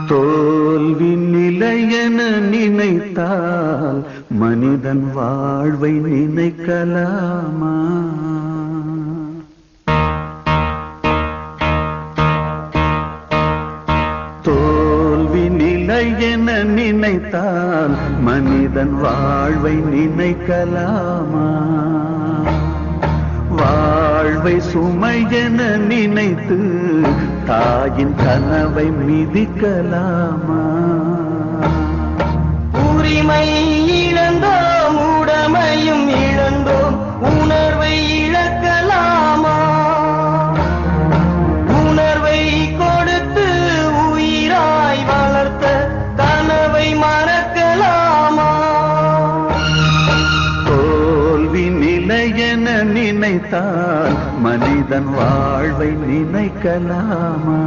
தோல்வி நிலையென நினைத்தால் மனிதன் வாழ்வை நினைக்கலாமா? தோல்வி நிலையென நினைத்தால் மனிதன் வாழ்வை நினைக்கலாமா? வாழ்வை சுமையென நினைத்து தாயின் கனவை மிதிக்கலாமா? உரிமை இழந்தோம், உடமையும் இழந்தோம், உணர்வை இழக்கலாமா? உணர்வை கொடுத்து உயிராய் வளர்த்த கனவை மறக்கலாமா? தோல்வி நிலையென நினைத்தால் மனிதன் வாழ்வை நினைக்கலாமா?